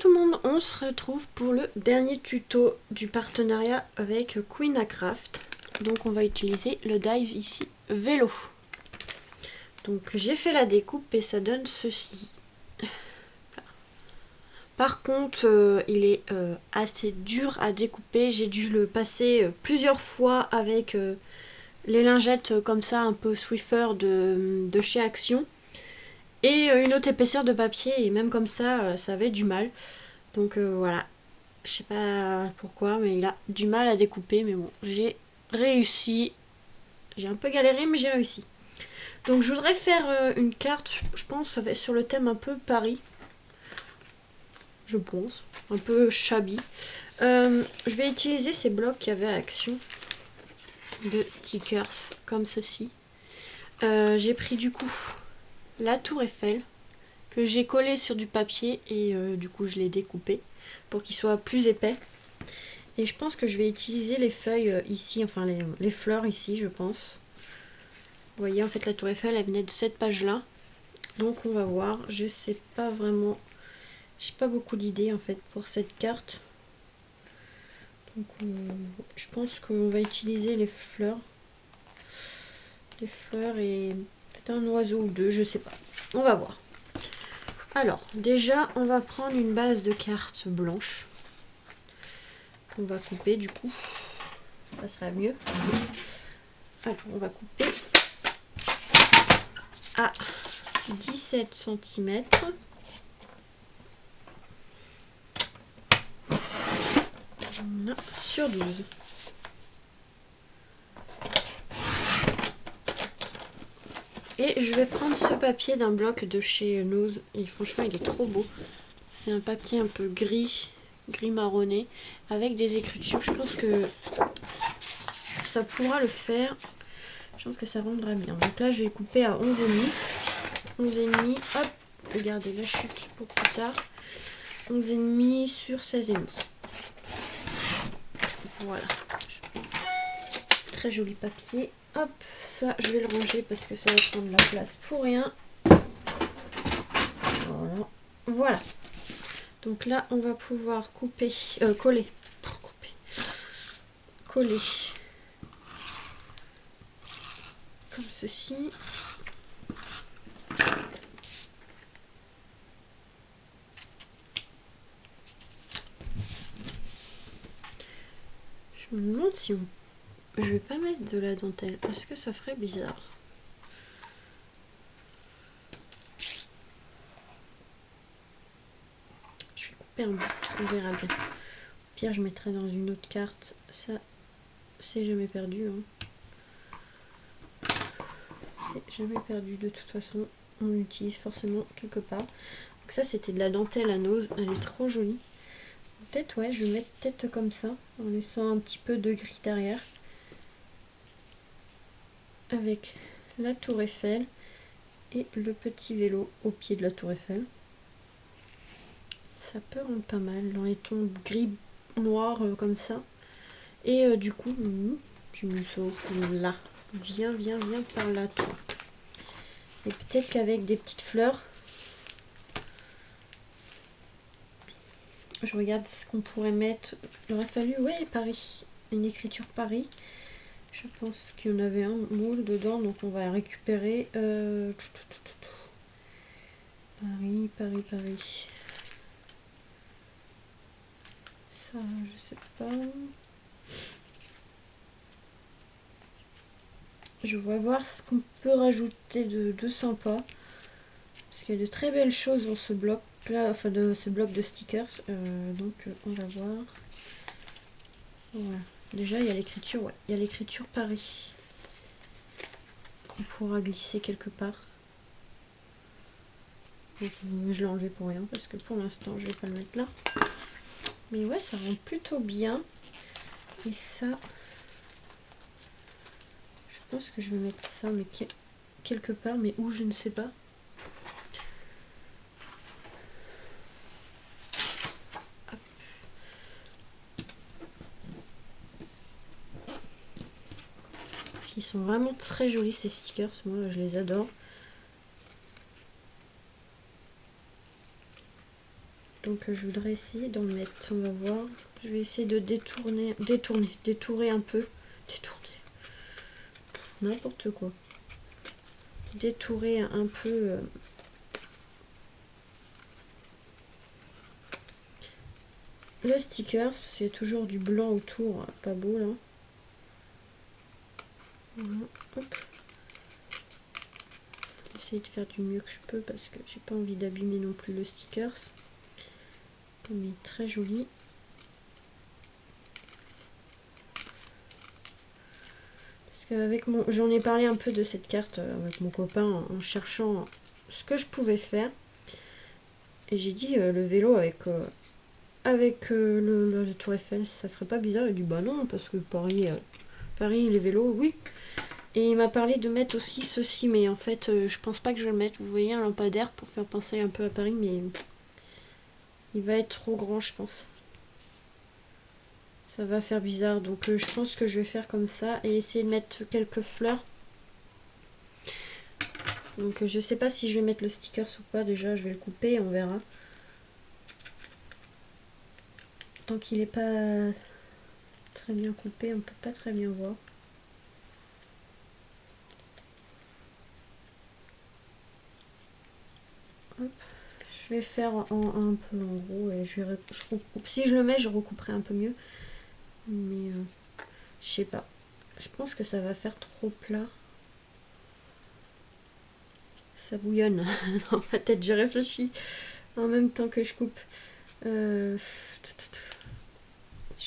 tout le monde, on se retrouve pour le dernier tuto du partenariat avec Queenacraft. Donc on va utiliser le dies ici vélo. Donc j'ai fait la découpe et ça donne ceci. Par contre il est assez dur à découper, j'ai dû le passer plusieurs fois avec les lingettes comme ça un peu Swiffer de chez Action. Et une autre épaisseur de papier et même comme ça ça avait du mal. Donc voilà, je sais pas pourquoi mais il a du mal à découper, mais bon, j'ai réussi. J'ai un peu galéré mais j'ai réussi. Donc je voudrais faire une carte, je pense sur le thème un peu Paris. Je pense, un peu shabby. Je vais utiliser ces blocs qu'il y avait à Action de stickers comme ceci. J'ai pris du coup la tour Eiffel que j'ai collé sur du papier et du coup je l'ai découpé pour qu'il soit plus épais. Et je pense que je vais utiliser les feuilles ici, enfin les fleurs ici je pense. Vous voyez en fait la tour Eiffel elle venait de cette page là. Donc on va voir, je sais pas vraiment, j'ai pas beaucoup d'idées en fait pour cette carte. Donc je pense qu'on va utiliser les fleurs. Les fleurs et peut-être un oiseau ou deux, je sais pas. On va voir. Alors, déjà, on va prendre une base de cartes blanche. On va couper du coup. Ça sera mieux. Alors, on va couper à 17 cm. Sur 12. Et je vais prendre ce papier d'un bloc de chez Nose. Et franchement, il est trop beau. C'est un papier un peu gris marronné, avec des écritures. Je pense que ça pourra le faire. Je pense que ça rendra bien. Donc là, je vais couper à 11,5. 11,5. Hop, regardez la chute pour plus tard. 11,5 sur 16,5. Voilà. Très joli papier. Hop, ça, je vais le ranger parce que ça va prendre la place pour rien. Voilà. Voilà. Donc là, on va pouvoir couper, coller. Coller. Comme ceci. Je me demande si je vais pas mettre de la dentelle parce que ça ferait bizarre. Je vais couper un bout, on verra bien. Au pire, je mettrai dans une autre carte. Ça, c'est jamais perdu. Hein. C'est jamais perdu de toute façon. On l'utilise forcément quelque part. Donc ça, c'était de la dentelle à Nose. Elle est trop jolie. Peut-être, ouais, je vais mettre peut-être comme ça, en laissant un petit peu de gris derrière. Avec la tour Eiffel et le petit vélo au pied de la tour Eiffel. Ça peut rendre pas mal dans les tons gris noir comme ça. Et du coup, je me sauve là. Viens par là, toi. Et peut-être qu'avec des petites fleurs, je regarde ce qu'on pourrait mettre. Il aurait fallu, ouais, Paris. Une écriture Paris. Je pense qu'il y en avait un moule dedans, donc on va récupérer. Paris. Ça, je sais pas. Je vais voir ce qu'on peut rajouter de sympa. Parce qu'il y a de très belles choses dans ce bloc là, enfin de ce bloc de stickers. Donc on va voir. Voilà. Déjà il y a l'écriture, ouais. Il y a l'écriture Paris. Qu'on pourra glisser quelque part. Donc, je l'ai enlevé pour rien parce que pour l'instant je vais pas le mettre là. Mais ouais, ça rend plutôt bien. Et ça, je pense que je vais mettre ça, mais quelque part, mais où je ne sais pas. Hop. Parce qu'ils sont vraiment très jolis ces stickers, moi je les adore. Donc je voudrais essayer d'en mettre, on va voir. Je vais essayer de détourer un peu. Détourner. N'importe quoi. Détourer un peu le sticker, parce qu'il y a toujours du blanc autour, pas beau là. Voilà, hop. Essayer de faire du mieux que je peux parce que j'ai pas envie d'abîmer non plus le sticker. Mais très joli. Parce qu'avec j'en ai parlé un peu de cette carte avec mon copain en cherchant ce que je pouvais faire. Et j'ai dit le vélo avec le Tour Eiffel, ça ferait pas bizarre? Il dit bah non, parce que Paris, les vélos, oui. Et il m'a parlé de mettre aussi ceci, mais en fait, je pense pas que je vais le mettre. Vous voyez, un lampadaire pour faire penser un peu à Paris, mais il va être trop grand, je pense. Ça va faire bizarre, donc je pense que je vais faire comme ça et essayer de mettre quelques fleurs. Donc je sais pas si je vais mettre le sticker ou pas, déjà je vais le couper, on verra. Tant qu'il est pas très bien coupé, on peut pas très bien voir. Hop. Je vais faire un peu en gros et je recoupe. Si je le mets, je recouperai un peu mieux. Mais je sais pas. Je pense que ça va faire trop plat. Ça bouillonne dans ma tête, je réfléchis en même temps que je coupe. Est-ce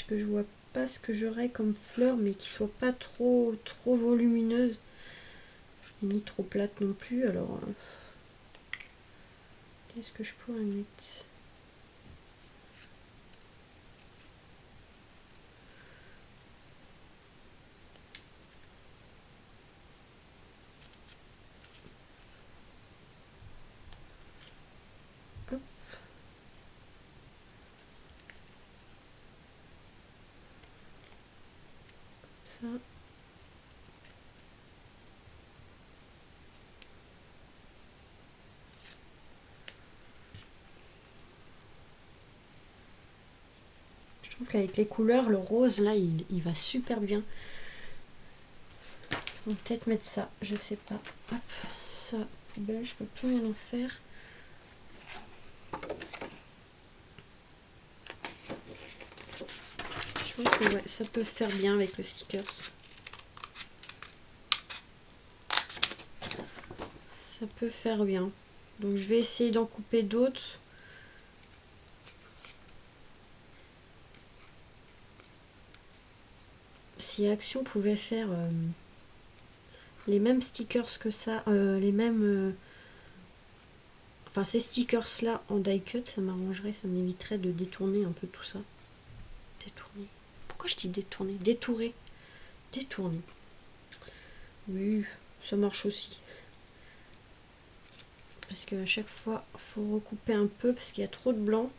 que je vois pas ce que j'aurais comme fleur, mais qui soit pas trop volumineuse ni trop plate non plus. Alors qu'est-ce que je pourrais mettre? Hop. Ça. Je trouve qu'avec les couleurs, le rose là, il va super bien. On va peut-être mettre ça, je sais pas. Hop, ça, poubelle, je peux plus rien en faire. Je pense que ouais, ça peut faire bien avec le stickers. Ça peut faire bien. Donc je vais essayer d'en couper d'autres. Si Action pouvait faire les mêmes stickers que ça, les mêmes... enfin ces stickers là en die cut, ça m'arrangerait, ça m'éviterait de détourner un peu tout ça. Détourner. Pourquoi je dis détourner? Détourer. Détourner. Oui, ça marche aussi. Parce qu'à chaque fois, il faut recouper un peu parce qu'il y a trop de blanc.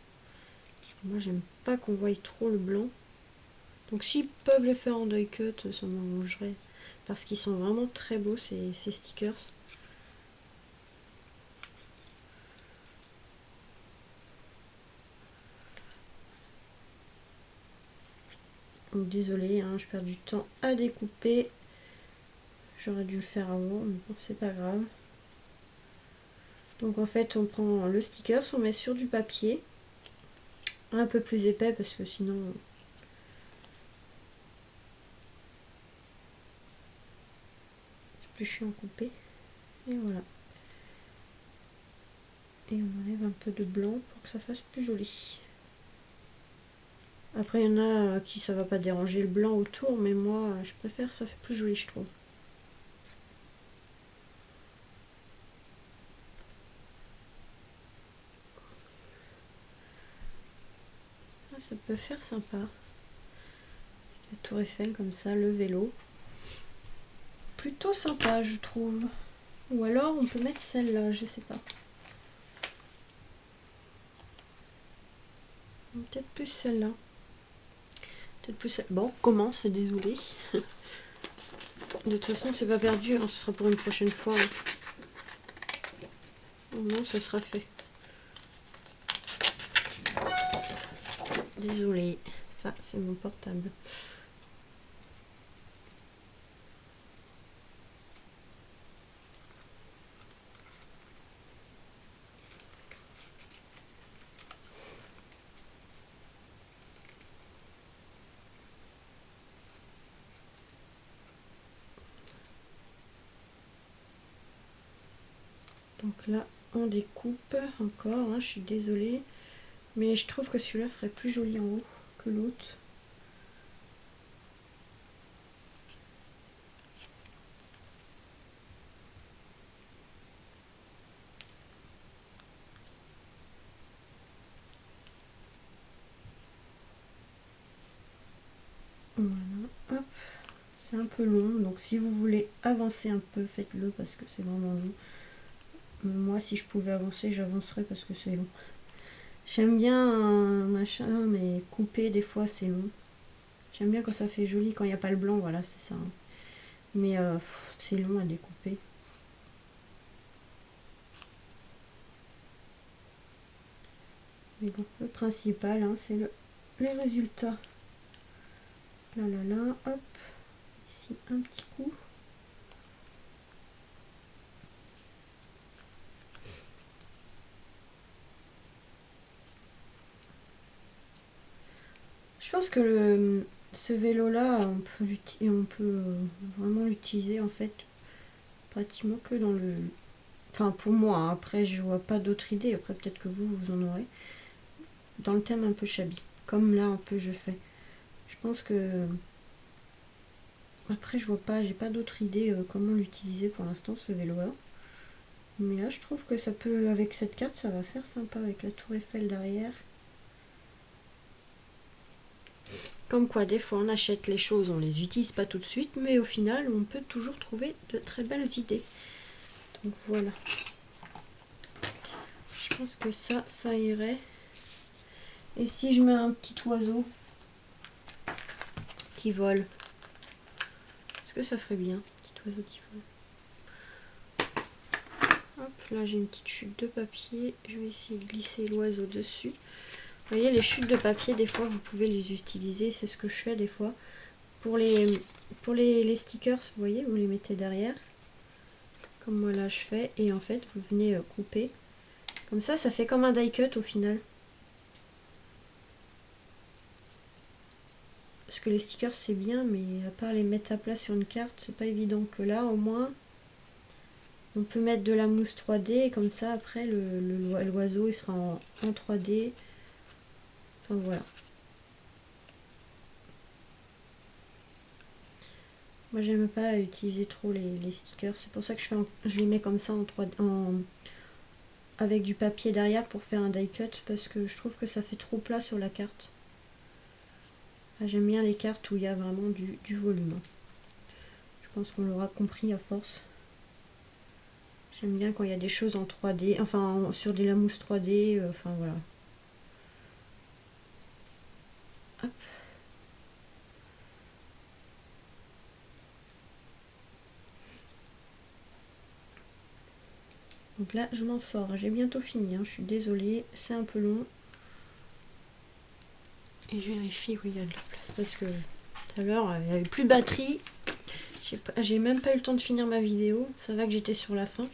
Moi, j'aime pas qu'on voie trop le blanc. Donc s'ils peuvent le faire en die cut, ça m'arrangerait. Parce qu'ils sont vraiment très beaux, ces stickers. Donc désolée, hein, je perds du temps à découper. J'aurais dû le faire avant, mais bon, c'est pas grave. Donc en fait, on prend le sticker, on met sur du papier. Un peu plus épais parce que sinon... c'est plus chiant à couper. Et voilà. Et on enlève un peu de blanc pour que ça fasse plus joli. Après, il y en a qui ça va pas déranger le blanc autour, mais moi, je préfère, ça fait plus joli, je trouve. Ah, ça peut faire sympa. La tour Eiffel comme ça, le vélo. Plutôt sympa, je trouve. Ou alors, on peut mettre celle-là, je sais pas. Peut-être plus celle-là. Peut-être plus celle... Bon, commence, désolé. De toute façon, c'est pas perdu, hein, ce sera pour une prochaine fois. Hein. Non, ce sera fait. Désolée, ça c'est mon portable. Donc là, on découpe encore, hein, je suis désolée. Mais je trouve que celui-là ferait plus joli en haut que l'autre. Voilà, hop. C'est un peu long, donc si vous voulez avancer un peu, faites-le parce que c'est vraiment long. Moi, si je pouvais avancer, j'avancerais parce que c'est long. J'aime bien un machin, mais couper, des fois, c'est long. J'aime bien quand ça fait joli, quand il n'y a pas le blanc, voilà, c'est ça. Mais c'est long à découper. Mais bon, le principal, hein, c'est les résultats. Là, là, là, hop. Ici, un petit coup. Je pense que ce vélo-là, on peut vraiment l'utiliser en fait pratiquement que dans le... Enfin pour moi, hein. Après je vois pas d'autres idées, après peut-être que vous en aurez. Dans le thème un peu shabby, comme là un peu je fais. Je pense que... Après je vois pas, j'ai pas d'autres idées comment l'utiliser pour l'instant ce vélo-là. Mais là je trouve que ça peut, avec cette carte, ça va faire sympa avec la tour Eiffel derrière. Comme quoi, des fois, on achète les choses, on les utilise pas tout de suite, mais au final, on peut toujours trouver de très belles idées. Donc voilà. Je pense que ça irait. Et si je mets un petit oiseau qui vole, est-ce que ça ferait bien, un petit oiseau qui vole? Hop, là j'ai une petite chute de papier. Je vais essayer de glisser l'oiseau dessus. Vous voyez, les chutes de papier, des fois, vous pouvez les utiliser. C'est ce que je fais des fois. Pour les stickers, vous voyez, vous les mettez derrière. Comme moi là je fais. Et en fait, vous venez couper. Comme ça fait comme un die cut au final. Parce que les stickers c'est bien, mais à part les mettre à plat sur une carte, c'est pas évident. Que là, au moins, on peut mettre de la mousse 3D. Et comme ça, après, l'oiseau il sera en 3D. Enfin voilà. Moi j'aime pas utiliser trop les stickers, c'est pour ça que je les mets comme ça en 3D, avec du papier derrière pour faire un die cut, parce que je trouve que ça fait trop plat sur la carte. J'aime bien les cartes où il y a vraiment du volume. Je pense qu'on l'aura compris à force. J'aime bien quand il y a des choses en 3D, enfin sur de la mousse 3D, enfin voilà. Hop. Donc là, je m'en sors. J'ai bientôt fini, hein. Je suis désolée, c'est un peu long. Et je vérifie où il y a de la place. Parce que tout à l'heure, il n'y avait plus de batterie. J'ai même pas eu le temps de finir ma vidéo. Ça va que j'étais sur la fin.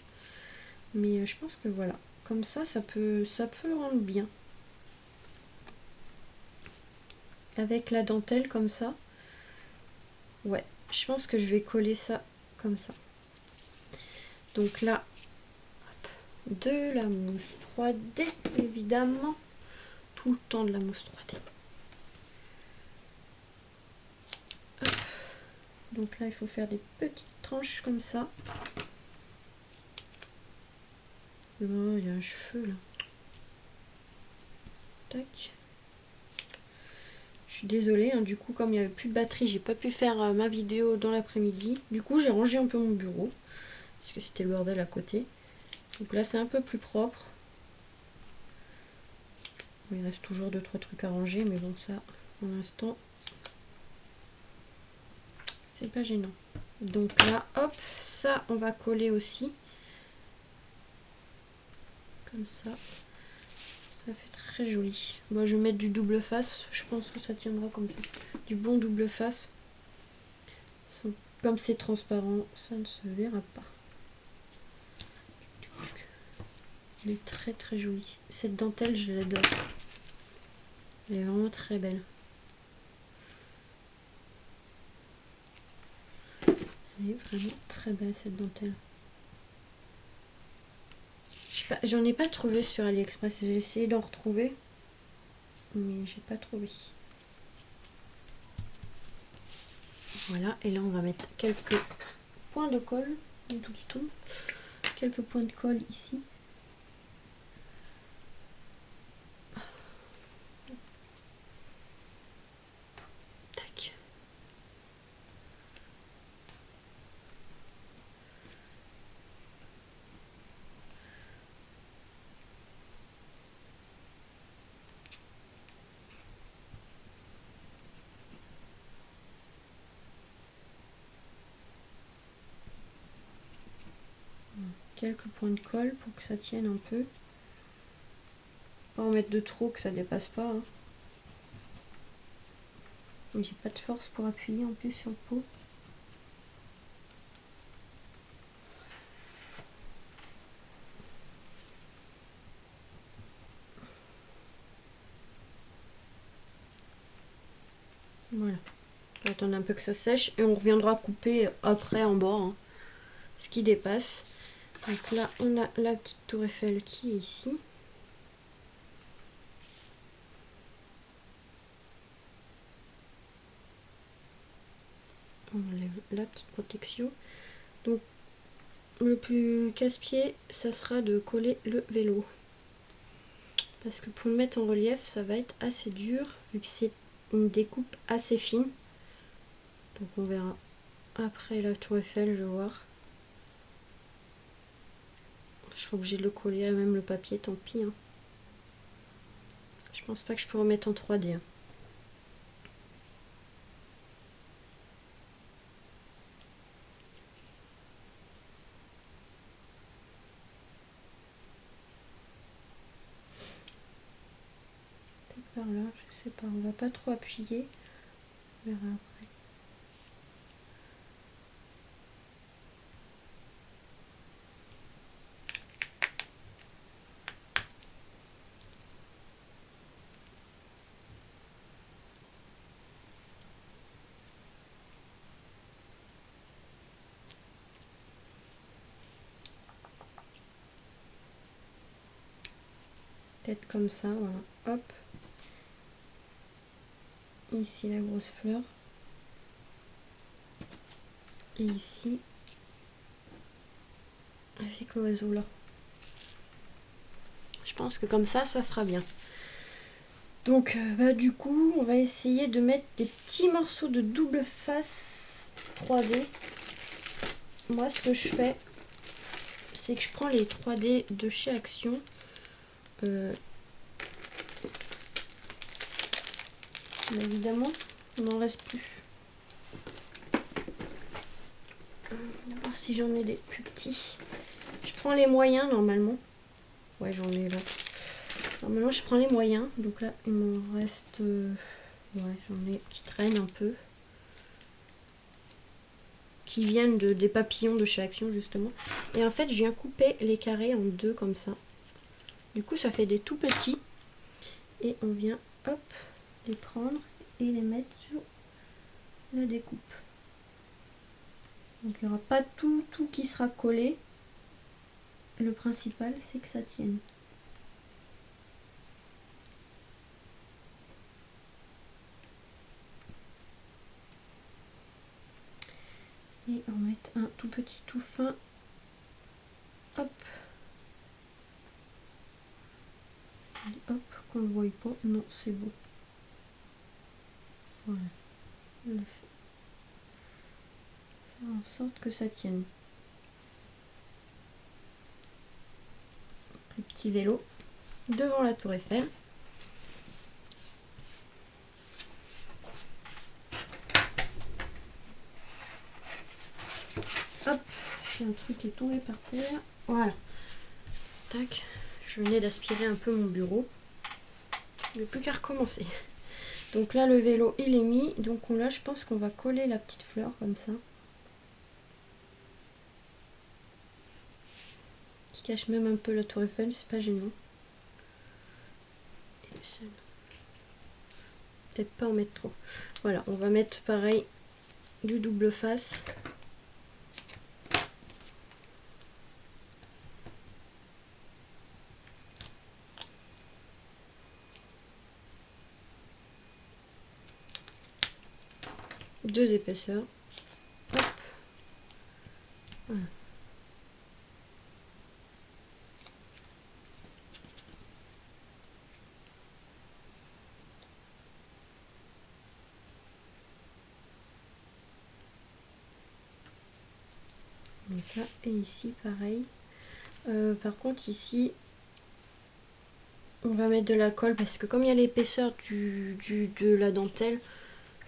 Mais je pense que voilà. Comme ça peut rendre bien. Avec la dentelle comme ça. Ouais, je pense que je vais coller ça comme ça. Donc là, de la mousse 3D, évidemment. Tout le temps de la mousse 3D. Hop. Donc là, il faut faire des petites tranches comme ça. Oh, il y a un cheveu là. Tac. Je suis désolée, hein, du coup, comme il n'y avait plus de batterie, j'ai pas pu faire ma vidéo dans l'après-midi. Du coup, j'ai rangé un peu mon bureau. Parce que c'était le bordel à côté. Donc là, c'est un peu plus propre. Il reste toujours 2-3 trucs à ranger, mais bon, ça, pour l'instant, c'est pas gênant. Donc là, hop, ça, on va coller aussi. Comme ça. Ça fait très joli. Moi je vais mettre du double face, je pense que ça tiendra comme ça. Du bon double face. Comme c'est transparent, ça ne se verra pas. Il est très très joli. Cette dentelle, je l'adore. Elle est vraiment très belle. Elle est vraiment très belle cette dentelle. J'en ai pas trouvé sur AliExpress. J'ai essayé d'en retrouver, mais j'ai pas trouvé. Voilà, et là on va mettre quelques points de colle. Tout qui tombe. Quelques points de colle ici. Tac. Quelques points de colle pour que ça tienne un peu. Pas en mettre de trop que ça dépasse pas. Hein. J'ai pas de force pour appuyer en plus sur le pot. Voilà. On va attendre un peu que ça sèche et on reviendra couper après en bas hein, ce qui dépasse. Donc là on a la petite tour Eiffel qui est ici. On enlève la petite protection. Donc le plus casse-pied ça sera de coller le vélo. Parce que pour le mettre en relief ça va être assez dur vu que c'est une découpe assez fine. Donc on verra après la tour Eiffel, je vais voir. Je serai obligée de le coller, même le papier, tant pis. Hein. Je pense pas que je peux remettre en 3D. Hein. Peut-être par là, je sais pas. On va pas trop appuyer. On verra après. Peut-être comme ça, voilà. Hop. Ici la grosse fleur. Et ici, avec l'oiseau là. Je pense que comme ça fera bien. Donc bah, du coup, on va essayer de mettre des petits morceaux de double face 3D. Moi, ce que je fais, c'est que je prends les 3D de chez Action. Évidemment, il n'en reste plus. On va voir si j'en ai des plus petits. Je prends les moyens normalement. Ouais, j'en ai là. Normalement, je prends les moyens. Donc là, il m'en reste... ouais, j'en ai qui traînent un peu. Qui viennent des papillons de chez Action, justement. Et en fait, je viens couper les carrés en deux comme ça. Du coup, ça fait des tout petits. Et on vient, hop, les prendre et les mettre sur la découpe. Donc il n'y aura pas tout qui sera collé. Le principal, c'est que ça tienne. Et on met un tout petit tout fin. Hop. Hop, qu'on ne voit pas. Non, c'est bon. Voilà. On le fait. Faire en sorte que ça tienne. Le petit vélo devant la tour Eiffel. Hop, j'ai un truc qui est tombé par terre. Voilà. Tac. Je venais d'aspirer un peu mon bureau. Il n'y a plus qu'à recommencer. Donc là le vélo il est mis, donc là je pense qu'on va coller la petite fleur comme ça. Qui cache même un peu la tour Eiffel, c'est pas gênant. Peut-être pas en mettre trop. Voilà, on va mettre pareil du double face. Deux épaisseurs. Hop. Voilà. Comme ça, et ici pareil. Par contre ici on va mettre de la colle parce que comme il y a l'épaisseur de la dentelle,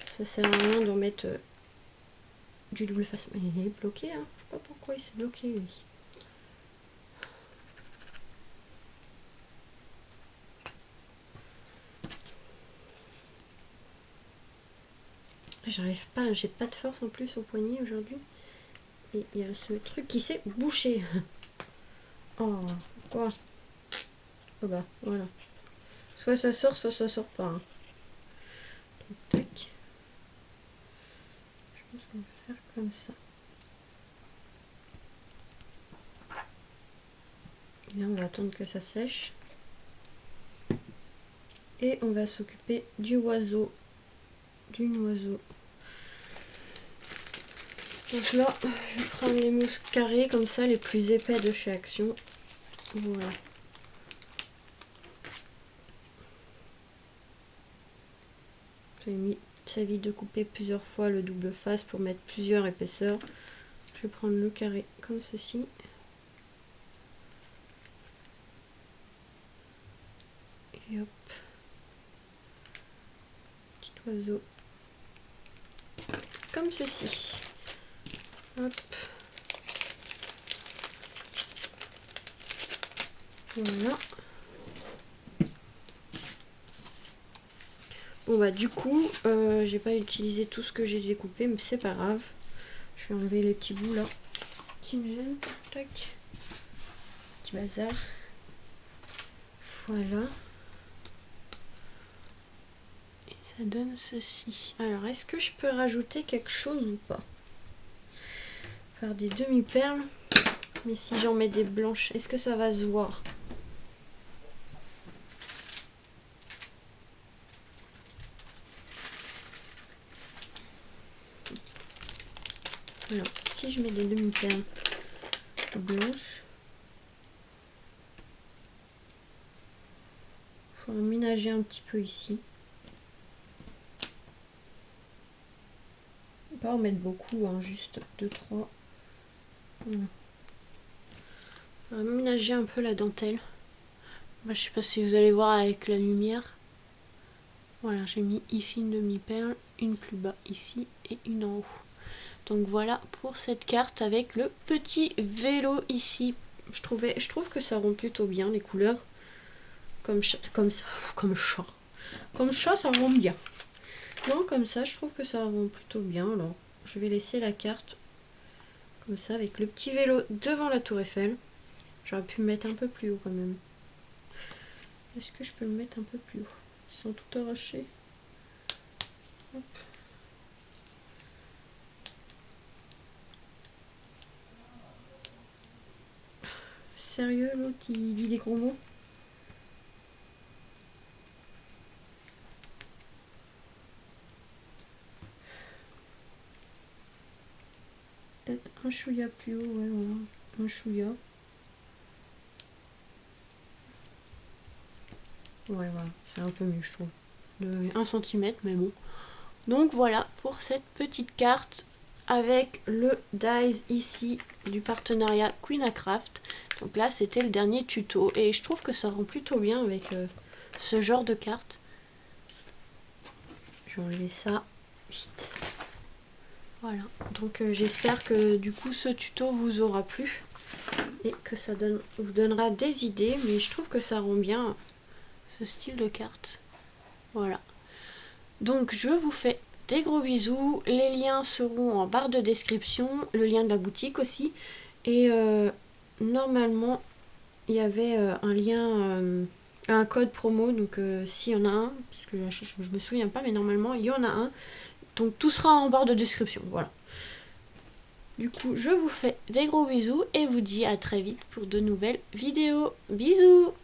ça sert à rien d'en mettre du double face. Mais il est bloqué, hein. Je sais pas pourquoi il s'est bloqué lui. J'arrive pas, j'ai pas de force en plus au poignet aujourd'hui. Et il y a ce truc qui s'est bouché. Oh, quoi? Oh bah, voilà. Soit ça sort, soit ça sort pas. Hein. Donc, tac. Je pense qu'on va faire comme ça. Et là, on va attendre que ça sèche. Et on va s'occuper du oiseau. D'une oiseau. Donc là, je vais prendre les mousses carrées comme ça, les plus épais de chez Action. Voilà. Ça évite de couper plusieurs fois le double face pour mettre plusieurs épaisseurs. Je vais prendre le carré comme ceci. Et hop. Petit oiseau. Comme ceci. Hop. Voilà. Bon bah du coup, j'ai pas utilisé tout ce que j'ai découpé, mais c'est pas grave. Je vais enlever les petits bouts là qui me gênent. Tac. Petit bazar. Voilà. Et ça donne ceci. Alors, est-ce que je peux rajouter quelque chose ou pas? Faire des demi-perles. Mais si j'en mets des blanches, est-ce que ça va se voir? Alors, si je mets des demi-perles blanches, il faut aménager un petit peu ici. Pas en mettre beaucoup, hein, juste 2-3. Voilà. On va aménager un peu la dentelle. Moi, je sais pas si vous allez voir avec la lumière. Voilà, j'ai mis ici une demi-perle, une plus bas ici et une en haut. Donc voilà pour cette carte avec le petit vélo ici. Je trouve que ça rend plutôt bien les couleurs. Comme chat, ça rend bien. Non, comme ça, je trouve que ça rend plutôt bien. Alors, je vais laisser la carte comme ça avec le petit vélo devant la tour Eiffel. J'aurais pu me mettre un peu plus haut quand même. Est-ce que je peux me mettre un peu plus haut sans tout arracher? Hop. Sérieux, l'autre, il dit des gros mots? Peut-être un chouïa plus haut, ouais, voilà. Un chouïa. Ouais, voilà, c'est un peu mieux, je trouve. De 1 cm, mais bon. Donc voilà pour cette petite carte avec le dies ici du partenariat Queenacraft. Donc là, c'était le dernier tuto et je trouve que ça rend plutôt bien avec ce genre de carte. Je vais enlever ça. Vite. Voilà. Donc j'espère que du coup ce tuto vous aura plu et que ça vous donnera des idées. Mais je trouve que ça rend bien ce style de carte. Voilà. Donc je vous fais des gros bisous. Les liens seront en barre de description, le lien de la boutique aussi. Et normalement, il y avait un lien, un code promo. Donc s'il y en a un, parce que je me souviens pas, mais normalement il y en a un. Donc tout sera en barre de description. Voilà. Du coup, je vous fais des gros bisous et vous dis à très vite pour de nouvelles vidéos. Bisous!